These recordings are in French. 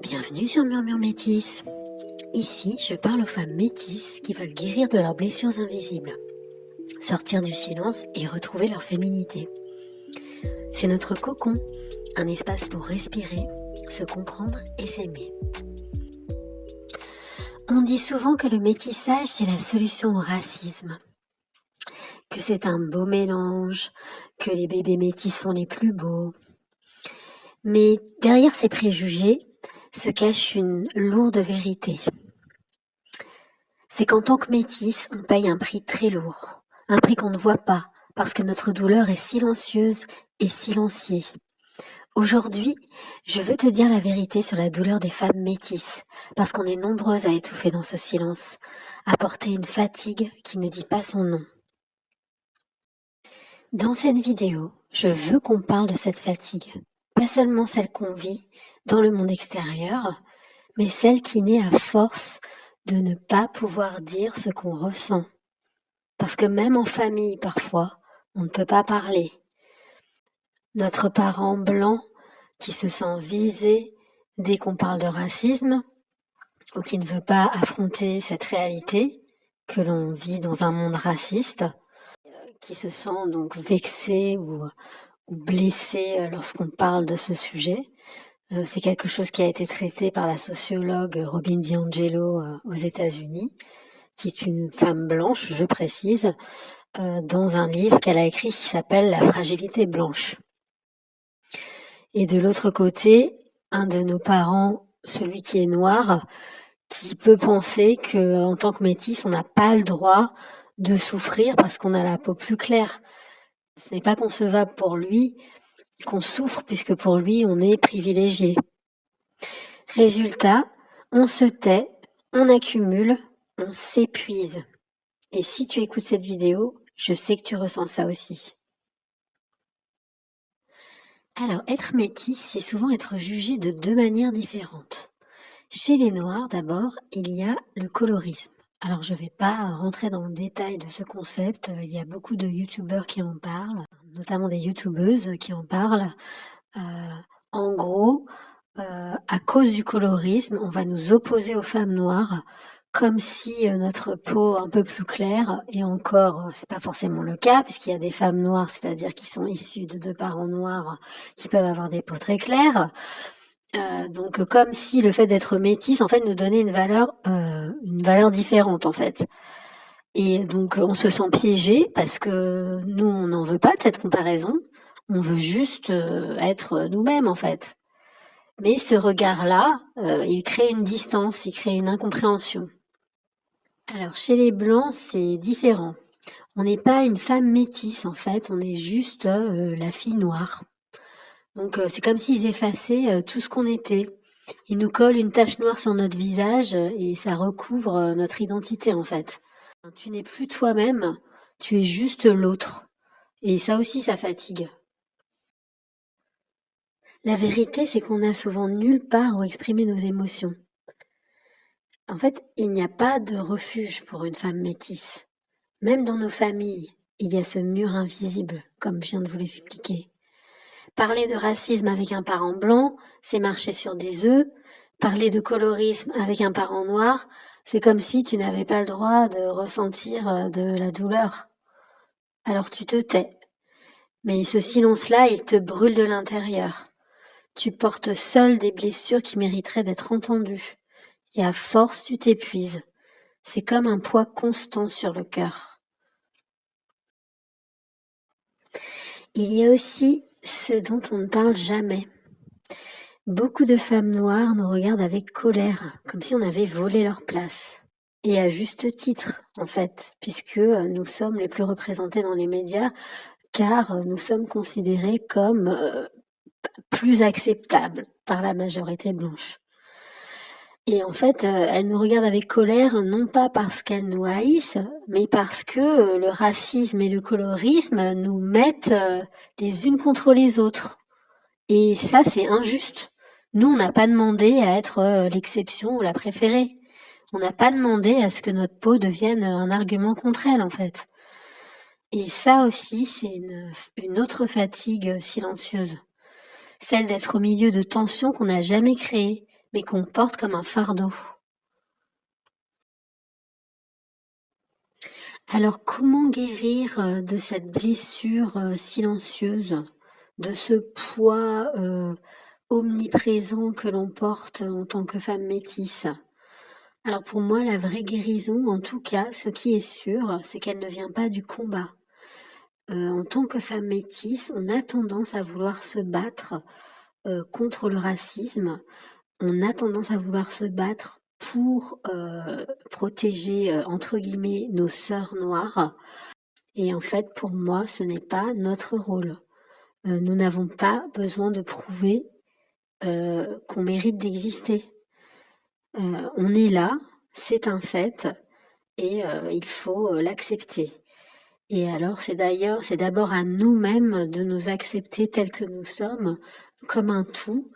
Bienvenue sur Murmure Métis. Ici, je parle aux femmes métisses qui veulent guérir de leurs blessures invisibles, sortir du silence et retrouver leur féminité. C'est notre cocon, un espace pour respirer, se comprendre et s'aimer. On dit souvent que le métissage, c'est la solution au racisme, que c'est un beau mélange, que les bébés métis sont les plus beaux. Mais derrière ces préjugés se cache une lourde vérité. C'est qu'en tant que métisse, on paye un prix très lourd, un prix qu'on ne voit pas, parce que notre douleur est silencieuse et silenciée. Aujourd'hui, je veux te dire la vérité sur la douleur des femmes métisses, parce qu'on est nombreuses à étouffer dans ce silence, à porter une fatigue qui ne dit pas son nom. Dans cette vidéo, je veux qu'on parle de cette fatigue, pas seulement celle qu'on vit dans le monde extérieur, mais celle qui naît à force de ne pas pouvoir dire ce qu'on ressent. Parce que même en famille, parfois, on ne peut pas parler. Notre parent blanc qui se sent visé dès qu'on parle de racisme ou qui ne veut pas affronter cette réalité que l'on vit dans un monde raciste, qui se sent donc vexé ou blessé lorsqu'on parle de ce sujet. C'est quelque chose qui a été traité par la sociologue Robin DiAngelo aux États-Unis, qui est une femme blanche, je précise, dans un livre qu'elle a écrit qui s'appelle La fragilité blanche. Et de l'autre côté, un de nos parents, celui qui est noir, qui peut penser que en tant que métis, on n'a pas le droit de souffrir parce qu'on a la peau plus claire. Ce n'est pas concevable pour lui qu'on souffre puisque pour lui, on est privilégié. Résultat, on se tait, on accumule, on s'épuise. Et si tu écoutes cette vidéo, je sais que tu ressens ça aussi. Alors, être métis, c'est souvent être jugé de deux manières différentes. Chez les Noirs, d'abord, il y a le colorisme. Alors, je ne vais pas rentrer dans le détail de ce concept. Il y a beaucoup de youtubeurs qui en parlent, notamment des youtubeuses qui en parlent. En gros, à cause du colorisme, on va nous opposer aux femmes noires comme si notre peau un peu plus claire, et encore, c'est pas forcément le cas, puisqu'il y a des femmes noires, c'est-à-dire qui sont issues de deux parents noirs, qui peuvent avoir des peaux très claires. Donc comme si le fait d'être métisse, en fait, nous donnait une valeur différente, en fait. Et donc on se sent piégé parce que nous, on n'en veut pas de cette comparaison. On veut juste être nous-mêmes, en fait. Mais ce regard-là, il crée une distance, il crée une incompréhension. Alors chez les blancs, c'est différent. On n'est pas une femme métisse, en fait, on est juste la fille noire. Donc c'est comme s'ils effaçaient tout ce qu'on était. Ils nous collent une tache noire sur notre visage et ça recouvre notre identité, en fait. Tu n'es plus toi-même, tu es juste l'autre. Et ça aussi, ça fatigue. La vérité, c'est qu'on n'a souvent nulle part où exprimer nos émotions. En fait, il n'y a pas de refuge pour une femme métisse. Même dans nos familles, il y a ce mur invisible, comme je viens de vous l'expliquer. Parler de racisme avec un parent blanc, c'est marcher sur des œufs. Parler de colorisme avec un parent noir, c'est comme si tu n'avais pas le droit de ressentir de la douleur. Alors tu te tais. Mais ce silence-là, il te brûle de l'intérieur. Tu portes seul des blessures qui mériteraient d'être entendues. Et à force, tu t'épuises. C'est comme un poids constant sur le cœur. Il y a aussi ce dont on ne parle jamais. Beaucoup de femmes noires nous regardent avec colère, comme si on avait volé leur place. Et à juste titre, en fait, puisque nous sommes les plus représentés dans les médias, car nous sommes considérés comme plus acceptables par la majorité blanche. Et en fait, elles nous regardent avec colère, non pas parce qu'elles nous haïssent, mais parce que le racisme et le colorisme nous mettent les unes contre les autres. Et ça, c'est injuste. Nous, on n'a pas demandé à être l'exception ou la préférée. On n'a pas demandé à ce que notre peau devienne un argument contre elle, en fait. Et ça aussi, c'est une autre fatigue silencieuse. Celle d'être au milieu de tensions qu'on n'a jamais créées, mais qu'on porte comme un fardeau. Alors comment guérir de cette blessure silencieuse, de ce poids omniprésent que l'on porte en tant que femme métisse? Alors pour moi, la vraie guérison, en tout cas, ce qui est sûr, c'est qu'elle ne vient pas du combat. En tant que femme métisse, on a tendance à vouloir se battre contre le racisme, on a tendance à vouloir se battre pour protéger, entre guillemets, nos sœurs noires. Et en fait, pour moi, ce n'est pas notre rôle. Nous n'avons pas besoin de prouver qu'on mérite d'exister. On est là, c'est un fait, et il faut l'accepter. Et alors, c'est d'abord à nous-mêmes de nous accepter tels que nous sommes, comme un tout,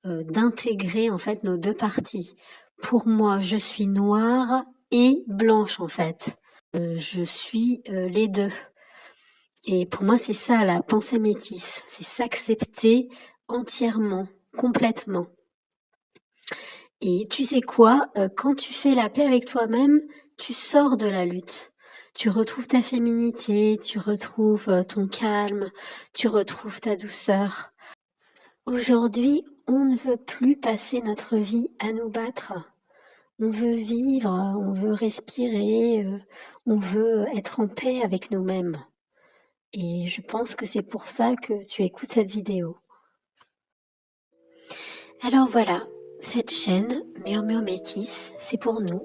d'intégrer en fait nos deux parties. Pour moi, je suis noire et blanche en fait. Je suis les deux. Et pour moi, c'est ça la pensée métisse, c'est s'accepter entièrement, complètement. Et tu sais quoi, quand tu fais la paix avec toi-même, tu sors de la lutte. Tu retrouves ta féminité, tu retrouves ton calme, tu retrouves ta douceur. Aujourd'hui, on ne veut plus passer notre vie à nous battre. On veut vivre, on veut respirer, on veut être en paix avec nous-mêmes. Et je pense que c'est pour ça que tu écoutes cette vidéo. Alors voilà, cette chaîne Murmure Métis, c'est pour nous,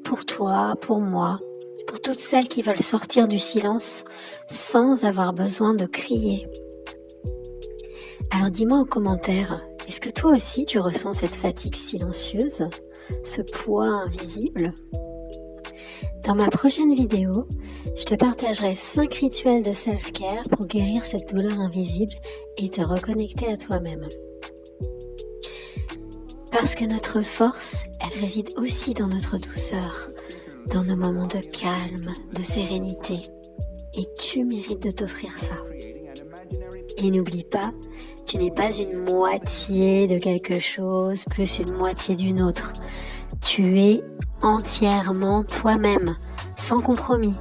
pour toi, pour moi, pour toutes celles qui veulent sortir du silence sans avoir besoin de crier. Alors dis-moi en commentaire, est-ce que toi aussi tu ressens cette fatigue silencieuse, ce poids invisible? Dans ma prochaine vidéo, je te partagerai 5 rituels de self-care pour guérir cette douleur invisible et te reconnecter à toi-même. Parce que notre force, elle réside aussi dans notre douceur, dans nos moments de calme, de sérénité. Et tu mérites de t'offrir ça. Et n'oublie pas, tu n'es pas une moitié de quelque chose plus une moitié d'une autre. Tu es entièrement toi-même, sans compromis,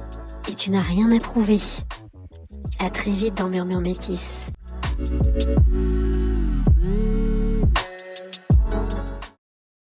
et tu n'as rien à prouver. À très vite dans Murmure Métis.